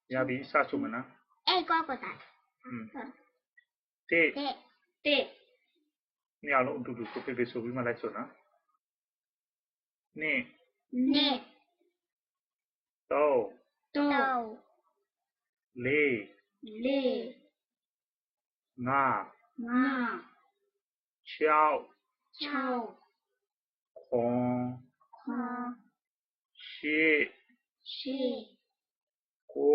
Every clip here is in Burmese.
Ya bi sa su mana. Có ta. Te. Te. Ni alo du so pe so bi ma lai so na. Ni. Nè. To. Le. Nga. Chao. Khong. Shi. Ko.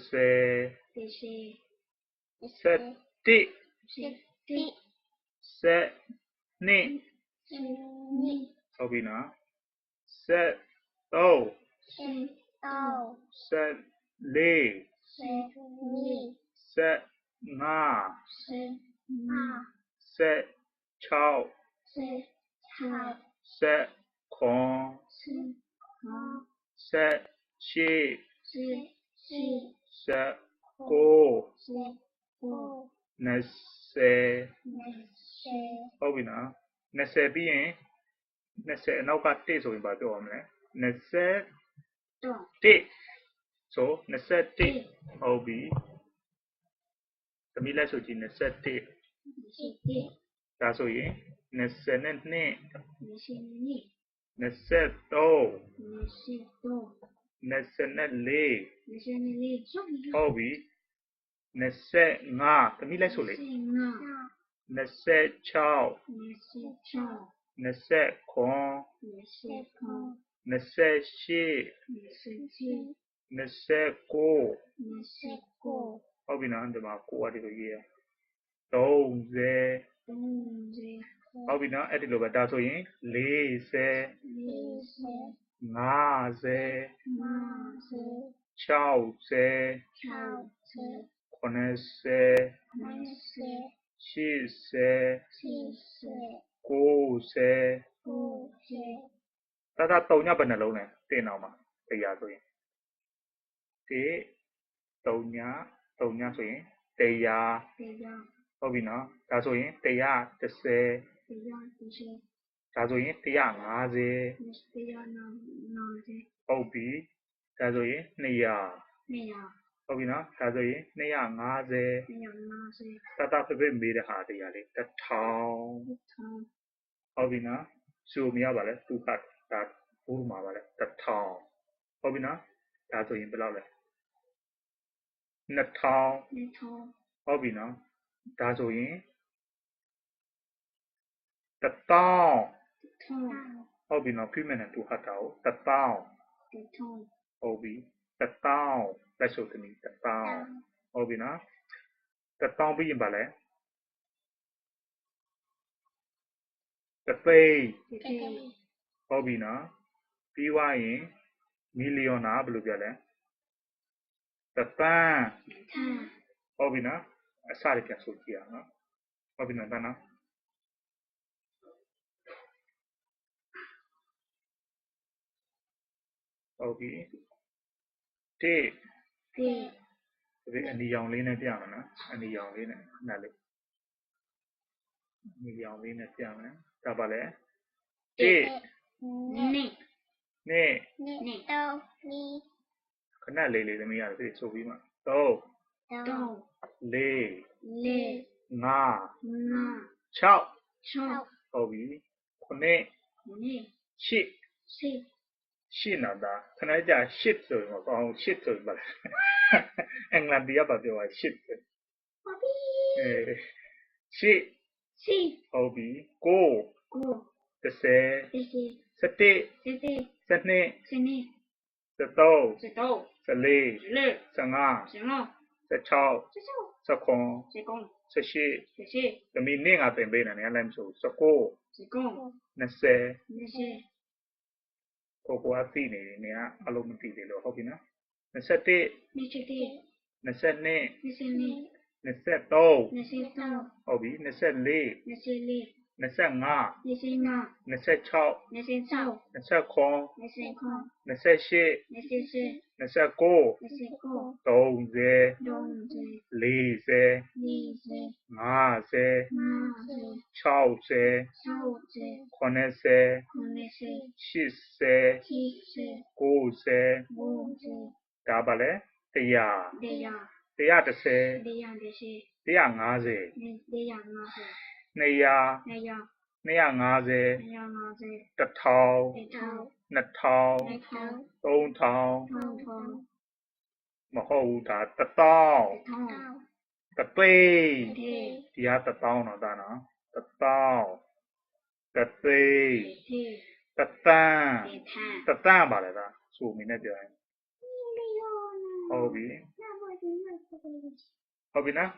Se. Ti. Se. Ni. Sao bi na. Se. To. Se. Le. Se. Nga. Se. Chao. Se. Khong. Se. Shi. Se. Ko. Se. ဟုတ်ပြီနော်20ပြီးရင်20အနောက်က1ဆိုရင်ဘာပြောရမလဲ21ဆို21ဟုတ်ပြီသမီးလက်ဆိုကြည့်21ဒါဆိုရင်22 23 ဟုတ်ပြီ25သမီးလက်ဆိုလေ26 29 ဟုတ်ပြီနော်ဒီမှာကိုကဒီလိုရေးရ30ဟုတ်ပြီနော်အဲ့ဒီလိုပဲဒါဆိုရင်40 50 ဒါ3ညဘယ်နှလုံးလဲတင်အောင်ပါတရားဆိုရင်3ညဆိုရင်တရားဟုတ်ပြီနော်ဒါဆိုရင်130ဒါဆိုရင်150ဟုတ်ပြီဒါဆိုရင်200ဟုတ်ပြီနော်ဒါဆိုရင်250တတပြပြမေးတဲ့ဟာတရားလေး1000ဟုတ်ပြီနော်ဆိုမရပါလဲသူကဒါဘူးမှာပါလဲ1000ဟုတ်ပြီနော်ဒါဆိုရင်ဘယ်လောက်လဲ2000ဟုတ်ပြီနော်ဒါဆိုရင်1000ဟုတ်ပြီနော်ပြမယ်နဲ့သူဟာတာကို1000ဟုတ်ပြီ1000လက်ဆိုသမီး1000ဟုတ်ပြီနော်1000ပြီးရင်ပါလဲတသိန်းဟုတ်ပြီနော်ပြီးသွားရင်မီလီယံနာဘယ်လိုပြလဲတသန်းဟုတ်ပြီနော်အစရပြန်ဆိုကြည့်အောင်နော်ဟုတ်ပြီနော်တန်းနော်ဟုတ်ပြီတေးဒီအနီရောင်လေးနဲ့ပြမယ်နော်အနီရောင်လေးနဲ့နားလေးအနီရောင်လေးနဲ့ပြမယ်ဒါပါလဲတေးနေခဏလေးလေးသမီးရတယ်ဆိုပြီးမှ3 4 5 6ဟုတ်ပြီ9 8နာခဏကြာ8ဆိုရင်မကောင်း8ဆိုရင်ပါအင်္ဂလန်တရားပါပြောတာ8ဆို8ဟုတ်ပြီ9 10 11 12 13 14 15 16 သမီးနေ့ငါတင်ပေးနေတယ်လည်းမဆို19 20ကိုကွာသိနေနေကအလုံးမသိသေးလို့ဟုတ်ပြီနော်21 22 23ဟုတ်ပြီ24 25 25 26 26 29 29 28 28 29 29 30 30 40 40 50 50 60 60 80 90 80 70 90 90 ဒါပါလေ100 100 130 110 150 150 200 200 250 250 1000 1000 2000 3000 1000 မဟုတ်ဘူးဒါ1000 1000 တသိန်း 1 ဒီဟာ1000တော့ဒါနော်1000တသိန်း 1 တသန်း 1 တသန်းပါလေဒါဆိုမိနဲ့ပြောရင်ဟုတ်ပြီဟုတ်ပြီနော်